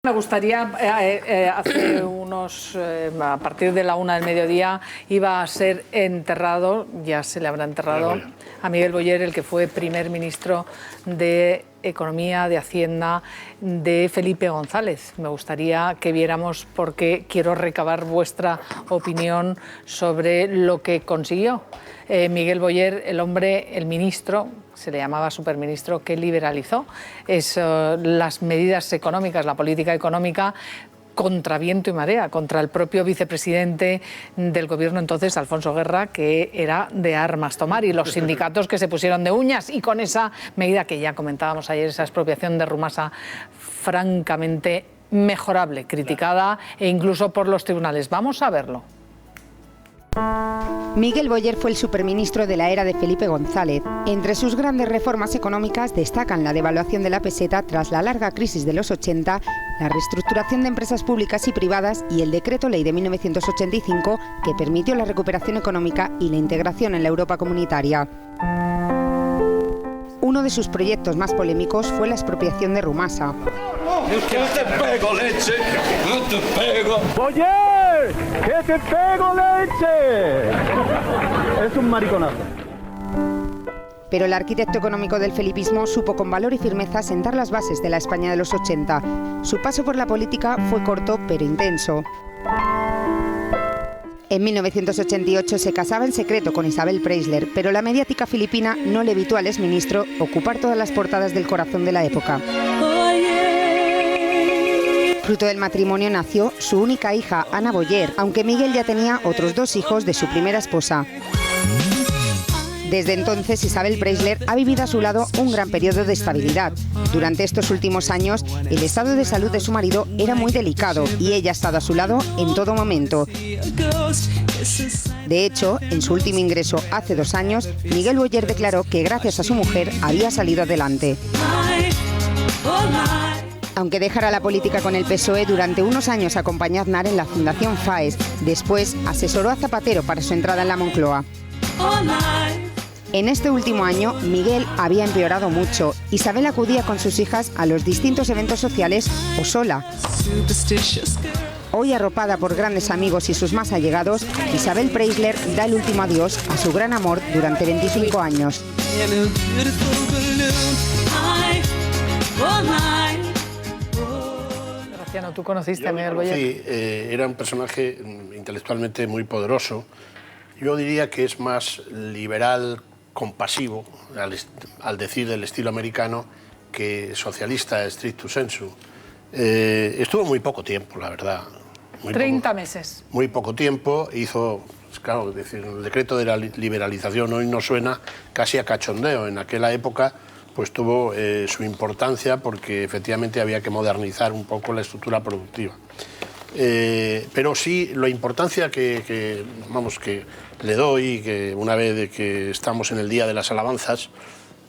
Me gustaría, a partir de la 1 del mediodía, iba a ser enterrado, ya se le habrá enterrado, a Miguel Boyer, el que fue primer ministro de Economía, de Hacienda, de Felipe González. Me gustaría que viéramos, porque quiero recabar vuestra opinión sobre lo que consiguió. Miguel Boyer, el hombre, el ministro, se le llamaba superministro, que liberalizó las medidas económicas, la política económica, contra viento y marea, contra el propio vicepresidente del gobierno entonces, Alfonso Guerra, que era de armas tomar, y los sindicatos que se pusieron de uñas, y con esa medida que ya comentábamos ayer, esa expropiación de Rumasa, francamente mejorable, criticada e incluso por los tribunales. Vamos a verlo. Miguel Boyer fue el superministro de la era de Felipe González. Entre sus grandes reformas económicas destacan la devaluación de la peseta tras la larga crisis de los 80, la reestructuración de empresas públicas y privadas y el Decreto Ley de 1985 que permitió la recuperación económica y la integración en la Europa comunitaria. Uno de sus proyectos más polémicos fue la expropiación de Rumasa. ¡Que te pego, leche! ¡No te pego! ¡Oye! ¡Que te pego, leche! Es un mariconazo. Pero el arquitecto económico del felipismo supo con valor y firmeza sentar las bases de la España de los 80. Su paso por la política fue corto pero intenso. En 1988 se casaba en secreto con Isabel Preisler, pero la mediática filipina no le evitó al exministro ocupar todas las portadas del corazón de la época. Fruto del matrimonio nació su única hija, Ana Boyer, aunque Miguel ya tenía otros 2 hijos de su primera esposa. Desde entonces, Isabel Preisler ha vivido a su lado un gran periodo de estabilidad. Durante estos últimos años, el estado de salud de su marido era muy delicado y ella ha estado a su lado en todo momento. De hecho, en su último ingreso hace 2 años, Miguel Boyer declaró que gracias a su mujer había salido adelante. Aunque dejara la política con el PSOE, durante unos años acompañó a Aznar en la Fundación FAES. Después asesoró a Zapatero para su entrada en la Moncloa. En este último año, Miguel había empeorado mucho. Isabel acudía con sus hijas a los distintos eventos sociales o sola. Hoy, arropada por grandes amigos y sus más allegados, Isabel Preisler da el último adiós a su gran amor durante 25 años. ¿Tú conociste a Miguel Boyer? Sí, era un personaje intelectualmente muy poderoso. Yo diría que es más liberal, compasivo, al decir del estilo americano, que socialista stricto sensu. Estuvo muy poco tiempo, la verdad. 30 meses. Muy poco tiempo. Hizo, claro, decir, el decreto de la liberalización hoy nos suena casi a cachondeo. En aquella época pues tuvo su importancia porque efectivamente había que modernizar un poco la estructura productiva. Pero sí, la importancia que le doy, que una vez de que estamos en el Día de las Alabanzas,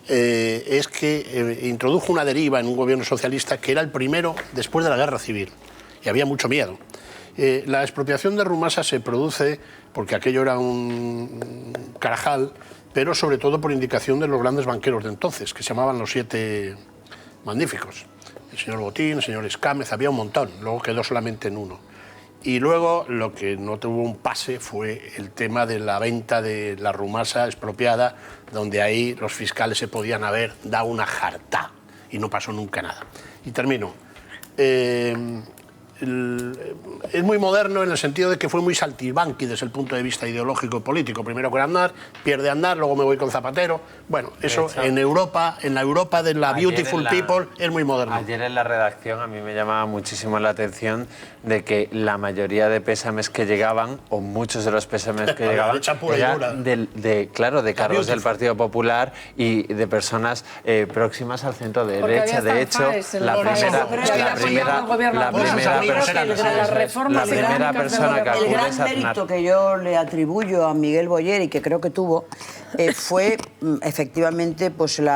es que introdujo una deriva en un gobierno socialista que era el primero después de la Guerra Civil, y había mucho miedo. La expropiación de Rumasa se produce porque aquello era un carajal, pero sobre todo por indicación de los grandes banqueros de entonces, que se llamaban los 7 magníficos. El señor Botín, el señor Escámez, había un montón, luego quedó solamente en uno. Y luego lo que no tuvo un pase fue el tema de la venta de la Rumasa expropiada, donde ahí los fiscales se podían haber dado una jartá y no pasó nunca nada. Y termino. Es muy moderno en el sentido de que fue muy saltimbanqui desde el punto de vista ideológico y político. Primero con Aznar, pierde Aznar, luego me voy con Zapatero. Bueno, eso en Europa, en la Europa de la beautiful people, es muy moderno. Ayer en la redacción a mí me llamaba muchísimo la atención de que la mayoría de pésames que llegaban, o muchos de los pésames que llegaban, eran de cargos del Partido Popular y de personas próximas al centro de derecha. De hecho, la primera persona que acude es Aznar. El gran mérito que yo le atribuyo a Miguel Boyer y que creo que tuvo fue efectivamente pues, el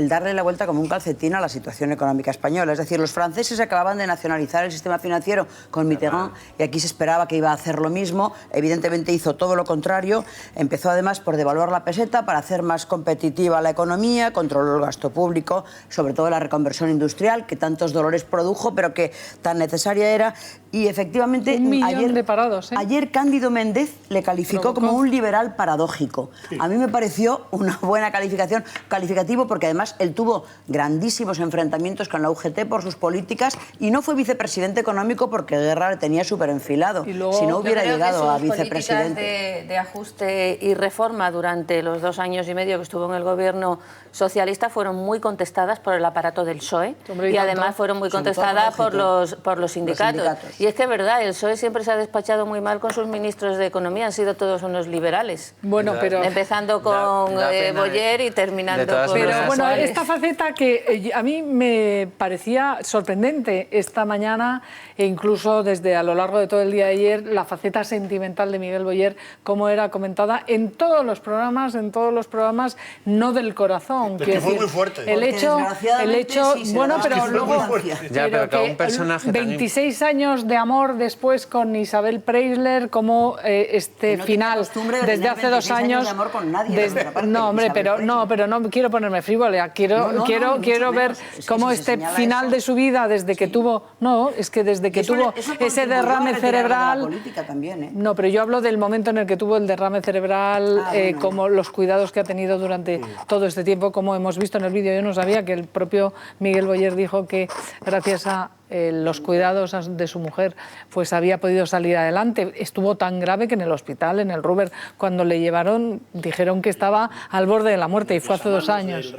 darle la vuelta como un calcetín a la situación económica española. Es decir, los franceses acababan de nacionalizar el sistema financiero con Mitterrand y aquí se esperaba que iba a hacer lo mismo. Evidentemente hizo todo lo contrario. Empezó además por devaluar la peseta para hacer más competitiva la economía, controló el gasto público, sobre todo la reconversión industrial, que tantos dolores produjo, pero que tan necesaria era. Y efectivamente, 1 millón de parados, ¿eh? Ayer Cándido Méndez le calificó como un liberal paradójico. Sí. A mí me pareció una buena calificativo, porque además él tuvo grandísimos enfrentamientos con la UGT por sus políticas y no fue vicepresidente económico porque Guerra le tenía súper enfilado. Si no hubiera llegado a vicepresidente. Políticas de ajuste y reforma durante los 2 años y medio que estuvo en el gobierno socialista fueron muy contestadas por el aparato del PSOE y además fueron muy contestadas por los sindicatos. Y es que es verdad, el PSOE siempre se ha despachado muy mal con sus ministros de Economía, han sido todos unos liberales. Bueno, pero... Empezando con Boyer y terminando con... Pero bueno, esta faceta que a mí me parecía sorprendente esta mañana e incluso desde a lo largo de todo el día de ayer, la faceta sentimental de Miguel Boyer, como era comentada en todos los programas, no del corazón. Es que fue muy fuerte. El hecho sí, bueno, pero pero luego... Ya, pero que un personaje 26 años de amor después con Isabel Preisler, como no final, desde hace 2 años... de amor con nadie, no, hombre, pero no quiero ponerme frívola, quiero ver cómo final de su vida, desde que tuvo... No, es que desde que tuvo ese derrame cerebral... No, pero yo hablo del momento en el que tuvo el derrame cerebral, como los cuidados que ha tenido durante todo este tiempo, como hemos visto en el vídeo. Yo no sabía que el propio Miguel Boyer dijo que gracias a los cuidados de su mujer, pues había podido salir adelante. Estuvo tan grave que en el hospital, en el Ruber, cuando le llevaron, dijeron que estaba al borde de la muerte y fue hace 2 años.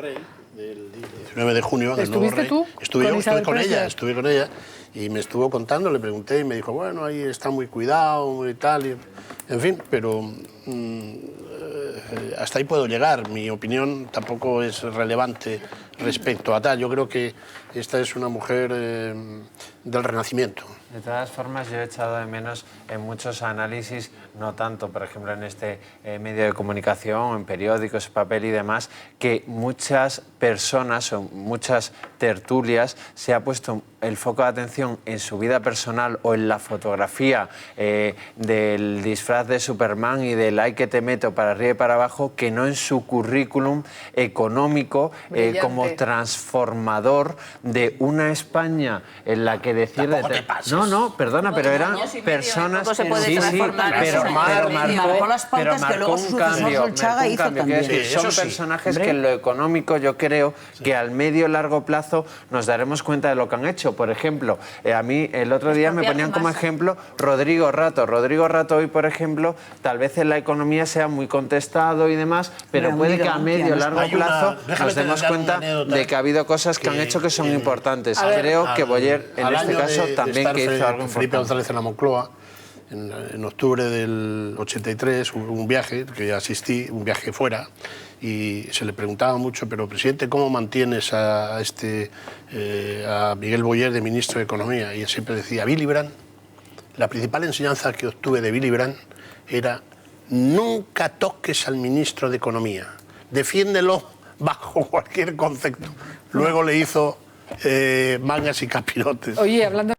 Del 19 de junio, del nuevo rey. ¿Tú? Estuve con ella y me estuvo contando, le pregunté y me dijo, bueno, ahí está muy cuidado, muy tal, y, en fin, pero hasta ahí puedo llegar. Mi opinión tampoco es relevante respecto a tal. Yo creo que esta es una mujer del Renacimiento. De todas formas, yo he echado de menos en muchos análisis, no tanto, por ejemplo, en este medio de comunicación, en periódicos, papel y demás, que muchas personas o muchas tertulias se ha puesto el foco de atención en su vida personal o en la fotografía del disfraz de Superman y del ay que te meto para arriba y para abajo, que no en su currículum económico como transformador de una España en la que decir... No, perdona, pero eran personas... pero marcó un cambio. Son personajes que en lo económico yo creo que al medio y largo plazo nos daremos cuenta de lo que han hecho. Por ejemplo, a mí el otro día me ponían como ejemplo Rodrigo Rato. Rodrigo Rato hoy, por ejemplo, tal vez en la economía sea muy contestado y demás, pero puede que a medio y largo plazo nos demos cuenta de que ha habido cosas que han hecho que son importantes. Creo que Boyer, en este caso, también que hizo algo importante. Felipe González en la Moncloa, en octubre del 83, hubo un viaje que asistí, un viaje fuera, y se le preguntaba mucho, pero presidente, ¿cómo mantienes a Miguel Boyer de ministro de Economía? Y él siempre decía, Willy Brandt, la principal enseñanza que obtuve de Willy Brandt era nunca toques al ministro de Economía, defiéndelo bajo cualquier concepto. Luego le hizo mangas y capirotes. Oye, hablando